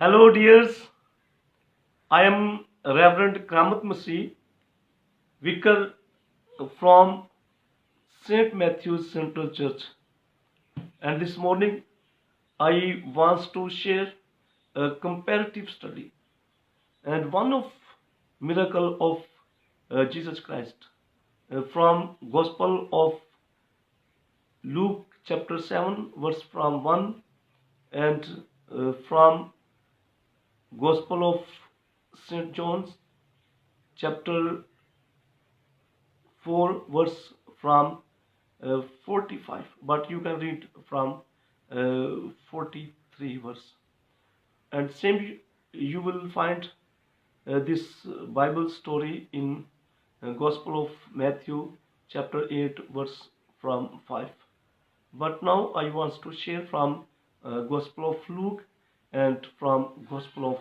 Hello, dears. I am Reverend Kramat Masih, vicar from St. Matthew's Central Church. And this morning, I want to share a comparative study and one of miracle of Jesus Christ from Gospel of Luke chapter 7 verse from 1 and from Gospel of St. John's chapter 4 verse from 45, but you can read from 43 verse. And same you will find this Bible story in Gospel of Matthew chapter 8 verse from 5. But now I want to share from Gospel of Luke and from Gospel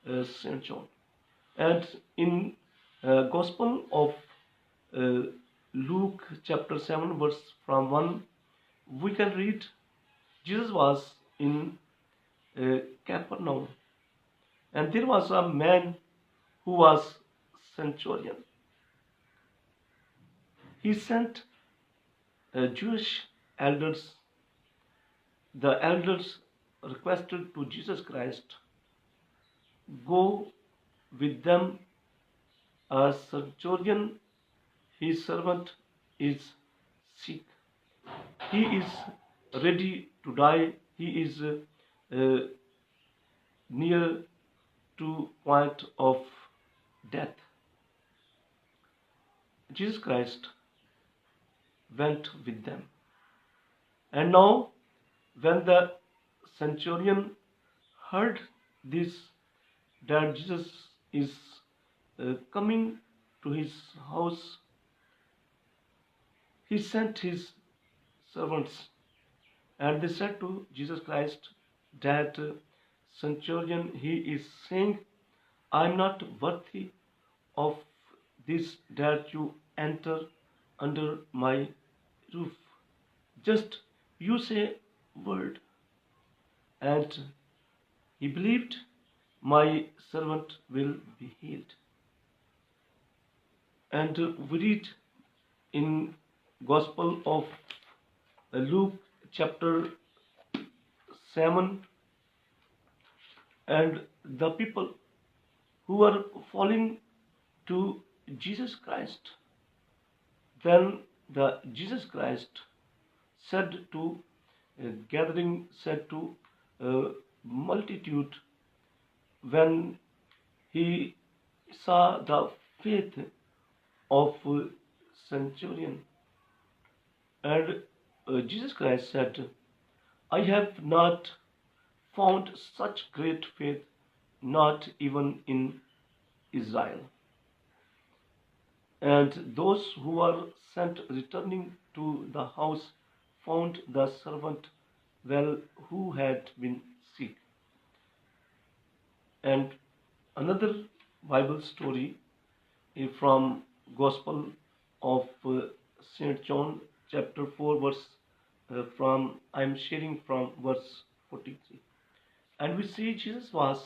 of St. John. And in Gospel of uh, Luke chapter 7 verse from 1, we can read Jesus was in Capernaum, and there was a man who was centurion. He sent Jewish elders. The elders requested to Jesus Christ, go with them. A centurion, his servant, is sick. He is ready to die. He is near to point of death. Jesus Christ went with them. And now, when the centurion heard this, that Jesus is coming to his house, he sent his servants, and they said to Jesus Christ that centurion, he is saying, I am not worthy of this that you enter under my roof. Just you say word, and he believed, my servant will be healed. And we read in Gospel of Luke chapter 7, and the people who were following to Jesus Christ, then the Jesus Christ said to gathering, said to multitude, when he saw the faith of centurion, and Jesus Christ said, I have not found such great faith, not even in Israel. And those who were sent returning to the house found the servant well who had been sick. And another Bible story from Gospel of St. John chapter 4 verse from I'm sharing from verse 43. And we see Jesus was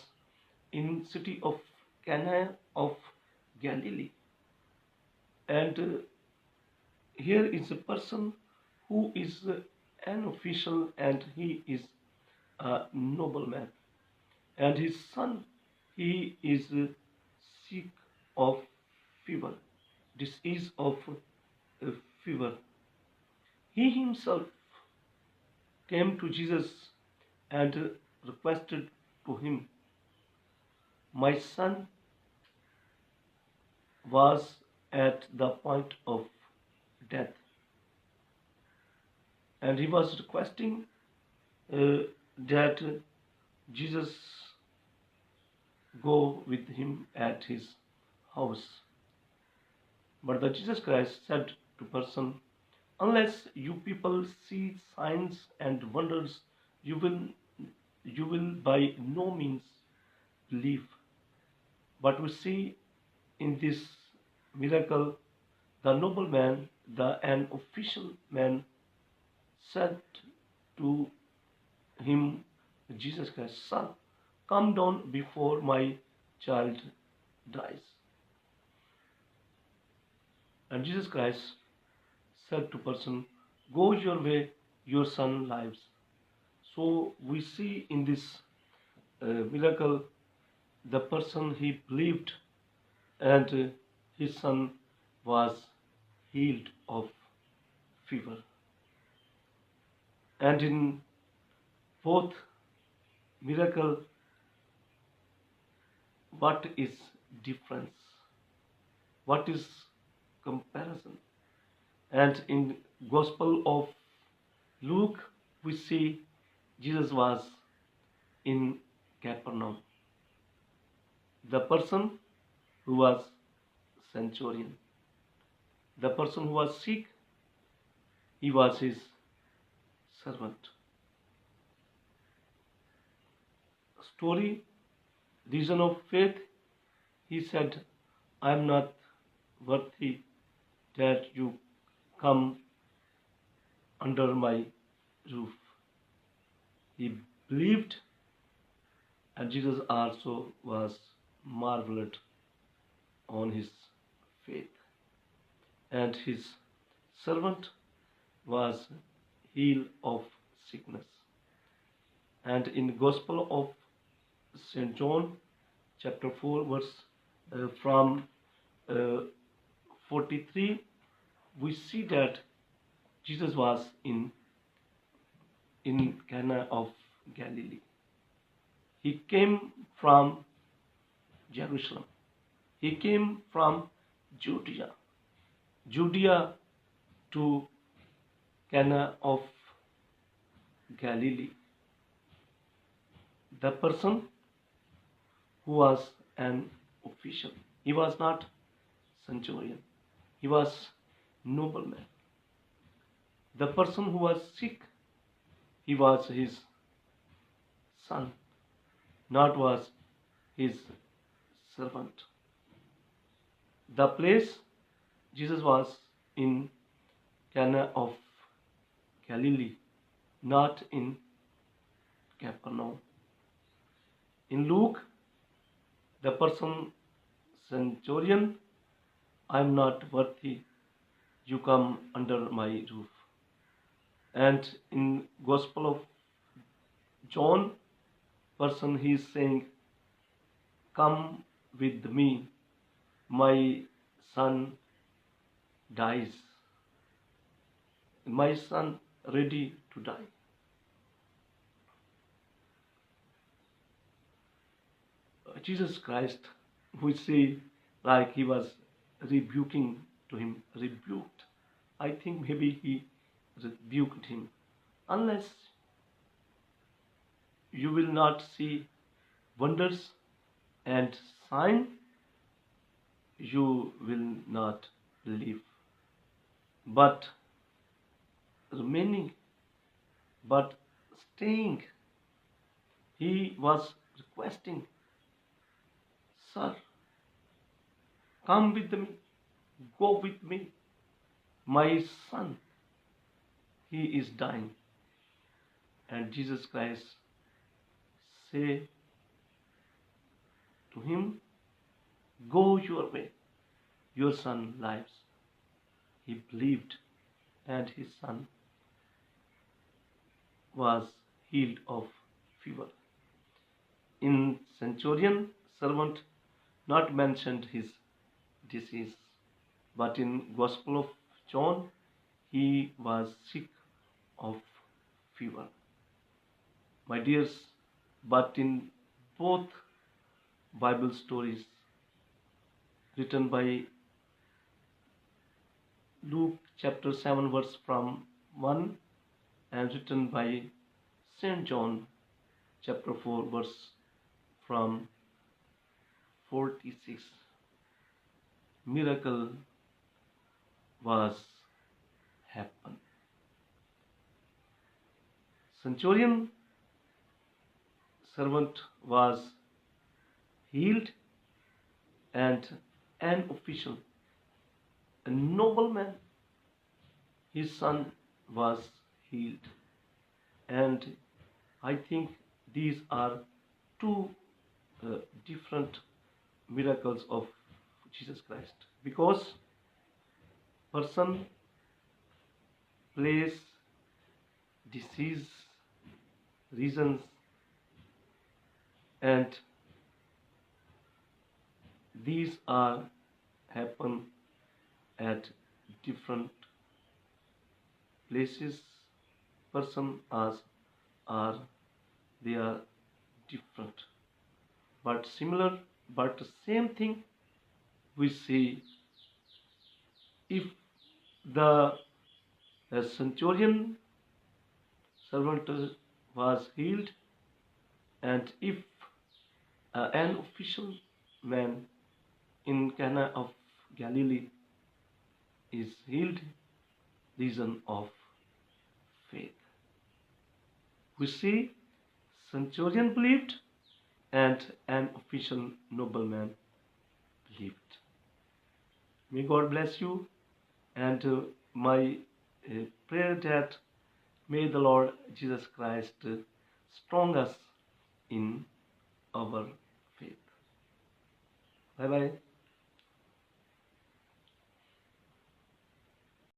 in city of Cana of Galilee. And here is a person who is an official, and he is a nobleman. And his son, he is sick of fever, disease of fever. He himself came to Jesus and requested to him, my son was at the point of death, and he was requesting that Jesus go with him at his house. But the Jesus Christ said to person, unless you people see signs and wonders, you will by no means believe. But we see in this miracle, the nobleman, an official man, said to him, Jesus Christ, son, come down before my child dies. And Jesus Christ said to person, go your way, your son lives. So we see in this miracle, the person he believed, and his son was healed of fever. And in both miracle, what is difference? What is comparison? And in Gospel of Luke, we see Jesus was in Capernaum. The person who was centurion, the person who was sick, he was his servant. Story, reason of faith, he said, I am not worthy that you come under my roof. He believed, and Jesus also was marveled on his faith. And his servant was healed of sickness. And in Gospel of St. John, chapter 4, verse from 43, we see that Jesus was in Cana of Galilee. He came from Jerusalem. He came from Judea to Cana of Galilee. The person who was an official, he was not centurion, he was nobleman. The person who was sick, he was his son, not was his servant. The place Jesus was in Cana of Galilee, not in Capernaum. In Luke, the person centurion, I am not worthy, you come under my roof. And in Gospel of John, person he is saying, come with me, my son dies. My son ready to die. Jesus Christ, we see like he was rebuking to him, rebuked. I think maybe he rebuked him. Unless you will not see wonders and sign, you will not believe. But remaining, but staying, he was requesting, sir, come with me, go with me. My son, he is dying. And Jesus Christ say to him, go your way, your son lives. He believed, and his son was healed of fever. In centurion, servant not mentioned his disease, but in Gospel of John, he was sick of fever. My dears, but in both Bible stories written by Luke chapter 7 verse from 1 and written by St. John chapter 4 verse from 46, miracle was happened. Centurion servant was healed, and an official, a nobleman, his son was healed. And I think these are two different miracles of Jesus Christ, because person, place, disease, reasons, and these are happen at different places. Person as are, they are different but similar, but the same thing we see. If the centurion servant was healed, and if an official man in Cana of Galilee is healed, reason of faith. We see centurion believed and an official nobleman believed. May God bless you, and my prayer that may the Lord Jesus Christ strong us in our faith. Bye bye.